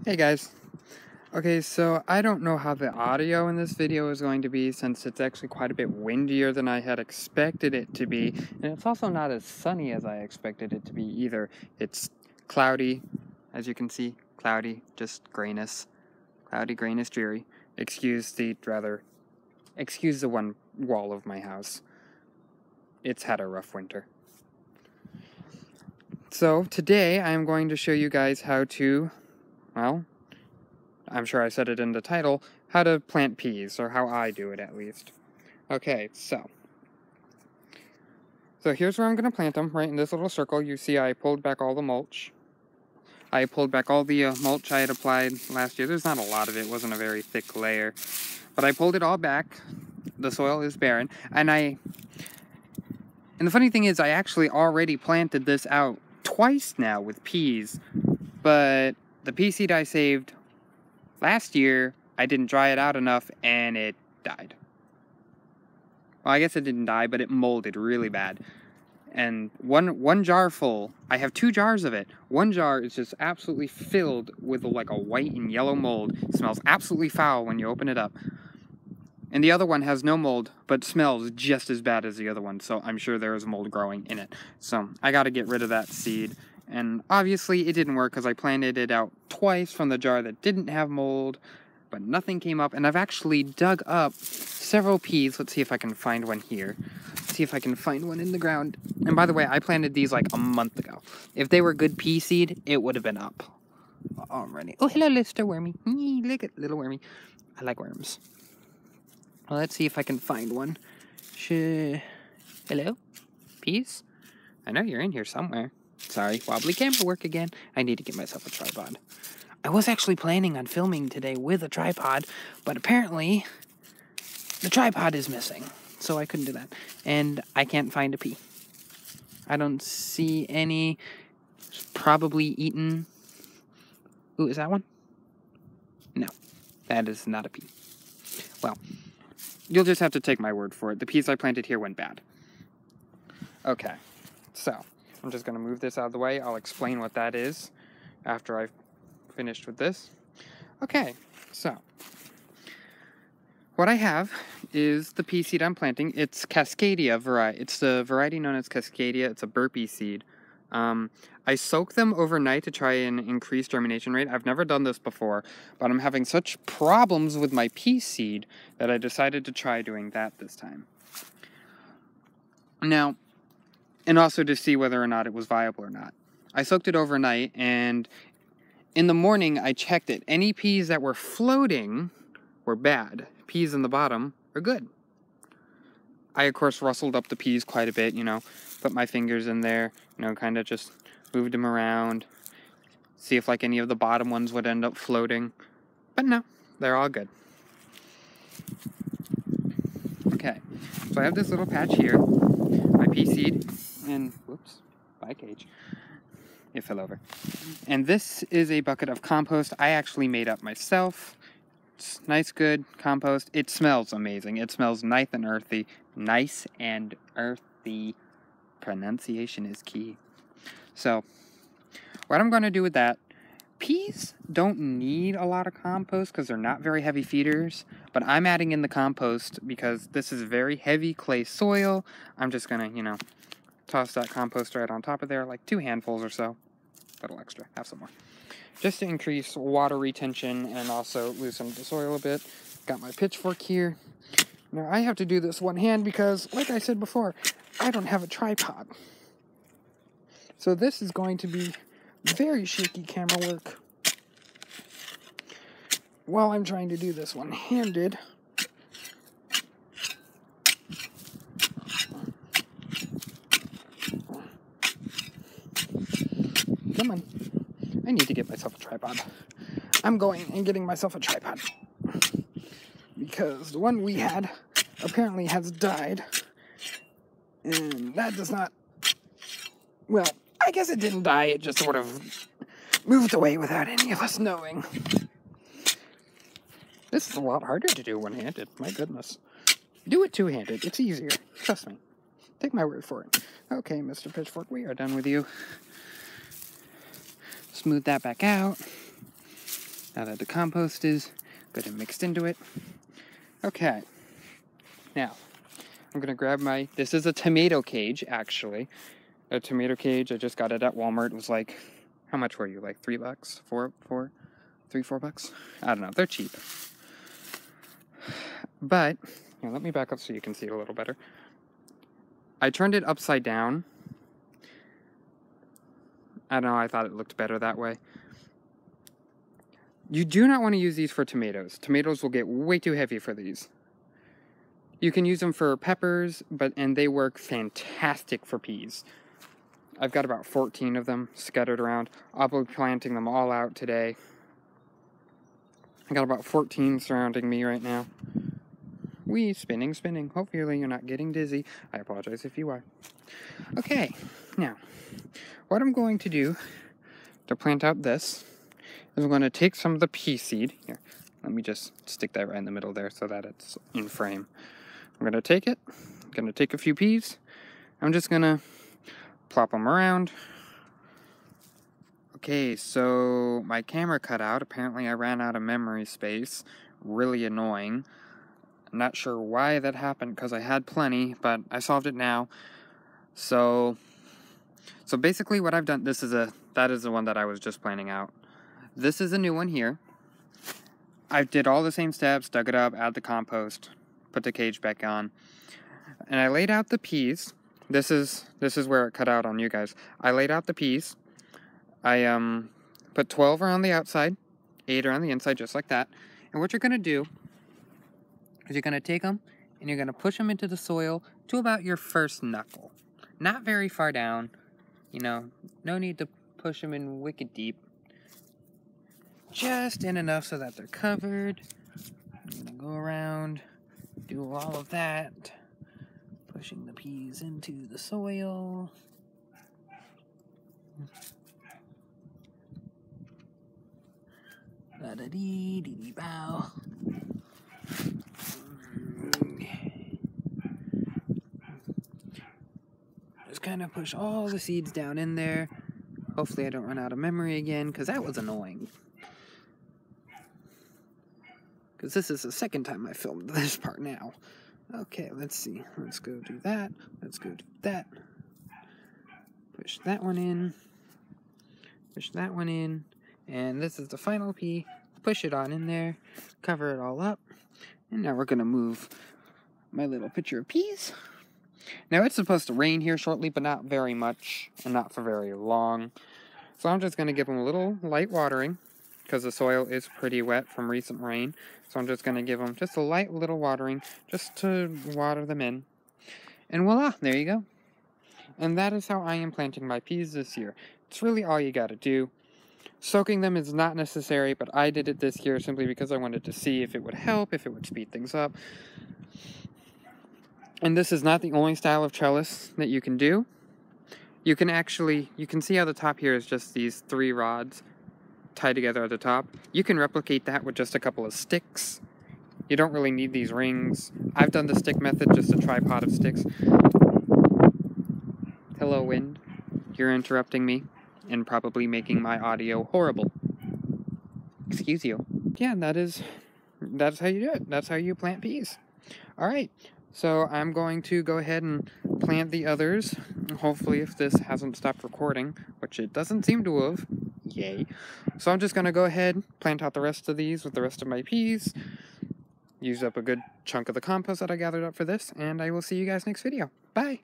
Hey guys. Okay, so I don't know how the audio in this video is going to be since it's actually quite a bit windier than I had expected it to be, and it's also not as sunny as I expected it to be either. It's cloudy, as you can see, cloudy, just grayness. Cloudy, grayness, dreary. Excuse the one wall of my house. It's had a rough winter. So today I'm going to show you guys how to, well, I'm sure I said it in the title, how to plant peas, or how I do it at least. Okay, so here's where I'm going to plant them, right in this little circle. You see I pulled back all the mulch. I pulled back all the mulch I had applied last year. There's not a lot of it, wasn't a very thick layer. But I pulled it all back. The soil is barren. And the funny thing is I actually already planted this out twice now with peas. But the pea seed I saved last year, I didn't dry it out enough and it died. Well, I guess it didn't die, but it molded really bad. And one jar full, I have 2 jars of it. One jar is just absolutely filled with like a white and yellow mold. It smells absolutely foul when you open it up. And the other one has no mold, but smells just as bad as the other one. So I'm sure there is mold growing in it. So I got to get rid of that seed. And obviously it didn't work because I planted it out twice from the jar that didn't have mold, but nothing came up. And I've actually dug up several peas. Let's see if I can find one here. Let's see if I can find one in the ground. And by the way, I planted these like a month ago. If they were good pea seed, it would have been up already. Oh, hello, Mr. Wormy. Look at little wormy. I like worms. Well, let's see if I can find one. Hello? Peas? I know you're in here somewhere. Sorry, wobbly camera work again. I need to get myself a tripod. I was actually planning on filming today with a tripod, but apparently the tripod is missing, so I couldn't do that. And I can't find a pea. I don't see any. It's probably eaten. Ooh, is that one? No, that is not a pea. Well, you'll just have to take my word for it. The peas I planted here went bad. Okay, so I'm just going to move this out of the way. I'll explain what that is after I've finished with this. Okay, so what I have is the pea seed I'm planting. It's Cascadia variety. It's the variety known as Cascadia. It's a burpee seed. I soak them overnight to try and increase germination rate. I've never done this before, but I'm having such problems with my pea seed that I decided to try doing that this time. Now, and also to see whether or not it was viable or not. I soaked it overnight, and in the morning I checked it. Any peas that were floating were bad. Peas in the bottom are good. I, of course, rustled up the peas quite a bit, put my fingers in there, kind of just moved them around, see if like any of the bottom ones would end up floating. But no, they're all good. Okay, so I have this little patch here, my pea seed, and whoops, by cage. It fell over. And this is a bucket of compost I actually made up myself. It's nice, good compost. It smells amazing. It smells nice and earthy. Nice and earthy. Pronunciation is key. So, what I'm going to do with that, peas don't need a lot of compost because they're not very heavy feeders, but I'm adding in the compost because this is very heavy clay soil. I'm just going to, toss that compost right on top of there, like 2 handfuls or so. A little extra, have some more. Just to increase water retention and also loosen the soil a bit. Got my pitchfork here. Now I have to do this one hand because, like I said before, I don't have a tripod. So this is going to be very shaky camera work while I'm trying to do this one-handed. Come on. I need to get myself a tripod. I'm going and getting myself a tripod. Because the one we had apparently has died. And that does not... Well, I guess it didn't die. It just sort of moved away without any of us knowing. This is a lot harder to do one-handed. My goodness. Do it two-handed. It's easier. Trust me. Take my word for it. Okay, Mr. Pitchfork, we are done with you. Smooth that back out. Now that the compost is good and mixed into it. Okay. Now, I'm going to grab this is a tomato cage, actually. A tomato cage, I just got it at Walmart. It was like, how much were you? Like $3? $4? $3-4? I don't know. They're cheap. But, here, let me back up so you can see it a little better. I turned it upside down. I don't know, I thought it looked better that way. You do not want to use these for tomatoes. Tomatoes will get way too heavy for these. You can use them for peppers, and they work fantastic for peas. I've got about 14 of them scattered around. I'll be planting them all out today. I got about 14 surrounding me right now. Wee, spinning, spinning. Hopefully you're not getting dizzy. I apologize if you are. Okay, now, what I'm going to do to plant out this is I'm going to take some of the pea seed. Here, let me just stick that right in the middle there so that it's in frame. I'm going to take it. I'm going to take a few peas. I'm just going to plop them around. Okay, so my camera cut out. Apparently I ran out of memory space. Really annoying. I'm not sure why that happened because I had plenty, but I solved it now. So basically what I've done, that is the one that I was just planning out. This is a new one here. I did all the same steps, dug it up, add the compost, put the cage back on, and I laid out the peas. This is where it cut out on you guys. I laid out the peas. I put 12 around the outside, 8 around the inside, just like that. And what you're gonna do is you're gonna take them and you're gonna push them into the soil to about your first knuckle. Not very far down, you know, no need to push them in wicked deep. Just in enough so that they're covered. I'm gonna go around, do all of that, pushing the peas into the soil. Da-da-dee-dee-dee-bow. Just kind of push all the seeds down in there. Hopefully I don't run out of memory again, because that was annoying. Because this is the second time I filmed this part now. Okay, let's see. Let's go do that. Let's go do that. Push that one in. Push that one in. And this is the final pea. Push it on in there. Cover it all up. And now we're going to move my little pitcher of peas. Now it's supposed to rain here shortly, but not very much. And not for very long. So I'm just going to give them a little light watering. Because the soil is pretty wet from recent rain. So I'm just going to give them just a light little watering. Just to water them in. And voila, there you go. And that is how I am planting my peas this year. It's really all you got to do. Soaking them is not necessary, but I did it this year simply because I wanted to see if it would help, if it would speed things up. And this is not the only style of trellis that you can do. You can see how the top here is just these 3 rods tied together at the top. You can replicate that with just a couple of sticks. You don't really need these rings. I've done the stick method, just a tripod of sticks. Hello, wind. You're interrupting me and probably making my audio horrible. Excuse you. Yeah, that's how you do it. That's how you plant peas. Alright, so I'm going to go ahead and plant the others. Hopefully if this hasn't stopped recording, which it doesn't seem to have. Yay. So I'm just going to go ahead, plant out the rest of these with the rest of my peas. Use up a good chunk of the compost that I gathered up for this, and I will see you guys next video. Bye!